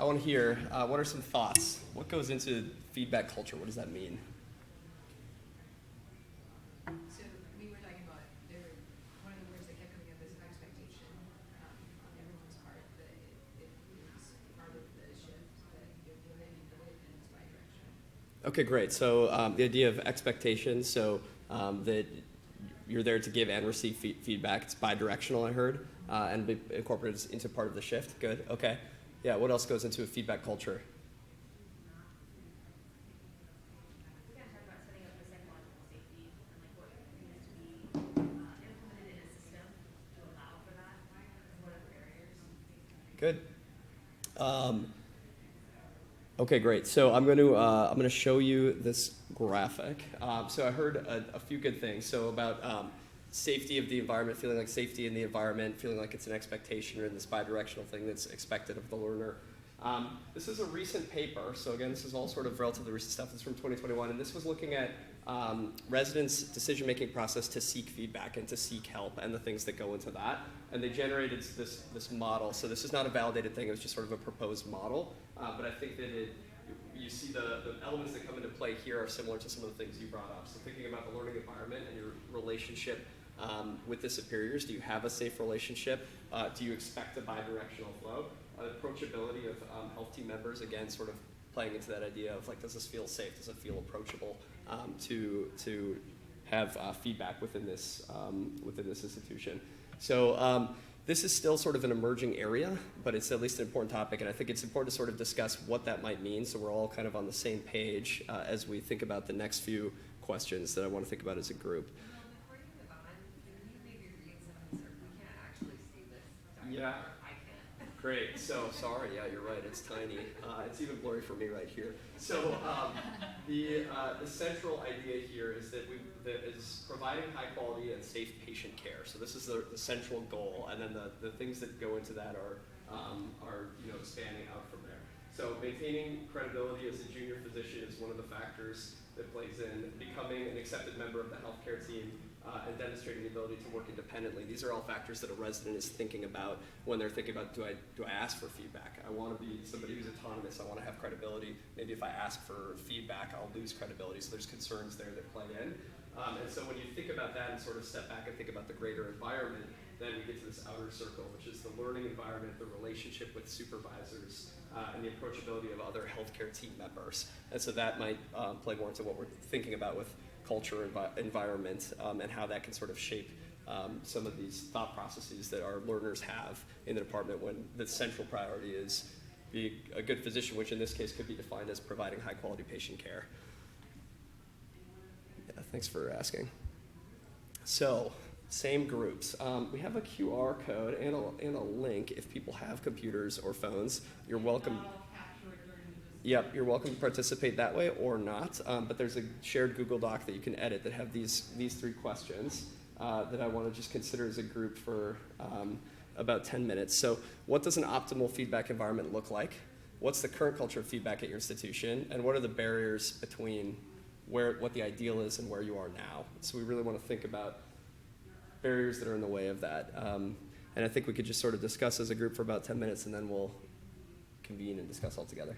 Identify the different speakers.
Speaker 1: I want to hear, what are some thoughts? What goes into feedback culture? What does that mean?
Speaker 2: So we were talking about, one of the words that kept coming up is expectation on everyone's part, that it is part of the shift, that you're doing it, you do it, and it's bi-directional.
Speaker 1: Okay, great. So the idea of expectation, so that you're there to give and receive feedback. It's bi-directional, I heard, and be incorporated into part of the shift. Good, okay. Yeah, what else goes into a feedback culture?
Speaker 3: We kind of talked about setting up the psychological safety and like what needs to be implemented in a system to allow for that. What are the barriers?
Speaker 1: Good. Okay, great. So I'm going to show you this graphic. So I heard a few good things. So about safety of the environment, feeling like safety in the environment, feeling like it's an expectation or this bi-directional thing that's expected of the learner. This is a recent paper. So again, this is all sort of relatively recent stuff. It's from 2021, and this was looking at residents' decision-making process to seek feedback and to seek help and the things that go into that. And they generated this model. So this is not a validated thing. It was just sort of a proposed model. But I think that you see the elements that come into play here are similar to some of the things you brought up. So thinking about the learning environment and your relationship with the superiors. Do you have a safe relationship? Do you expect a bi-directional flow? Approachability of health team members, again, sort of playing into that idea of like, does this feel safe? Does it feel approachable to have feedback within this institution? So this is still sort of an emerging area, but it's at least an important topic, and I think it's important to sort of discuss what that might mean so we're all kind of on the same page as we think about the next few questions that I want to think about as a group.
Speaker 3: Before you move on, can you maybe read some of this? We can't actually see this document.
Speaker 1: Yeah.
Speaker 3: I can't.
Speaker 1: Great. So sorry. Yeah, you're right. It's tiny. It's even blurry for me right here. So the central idea here is that is providing high quality and safe patient care. So this is the central goal, and then the things that go into that are expanding out from there. So maintaining credibility as a junior physician is one of the factors that plays in. Becoming an accepted member of the healthcare team and demonstrating the ability to work independently. These are all factors that a resident is thinking about when they're thinking about, do I ask for feedback? I want to be somebody who's autonomous. I want to have credibility. Maybe if I ask for feedback, I'll lose credibility. So there's concerns there that play in. And so when you think about that and sort of step back and think about the greater environment, then we get to this outer circle, which is the learning environment, the relationship with supervisors, and the approachability of other healthcare team members. And so that might play more into what we're thinking about with culture, environment, and how that can sort of shape some of these thought processes that our learners have in the department when the central priority is being a good physician, which in this case could be defined as providing high quality patient care. Yeah, thanks for asking. So, same groups. We have a QR code and a link if people have computers or phones. You're welcome. Yep, you're welcome to participate that way or not, but there's a shared Google Doc that you can edit that have these three questions that I want to just consider as a group for about 10 minutes. So what does an optimal feedback environment look like? What's the current culture of feedback at your institution? And what are the barriers between what the ideal is and where you are now? So we really want to think about barriers that are in the way of that. And I think we could just sort of discuss as a group for about 10 minutes and then we'll convene and discuss all together.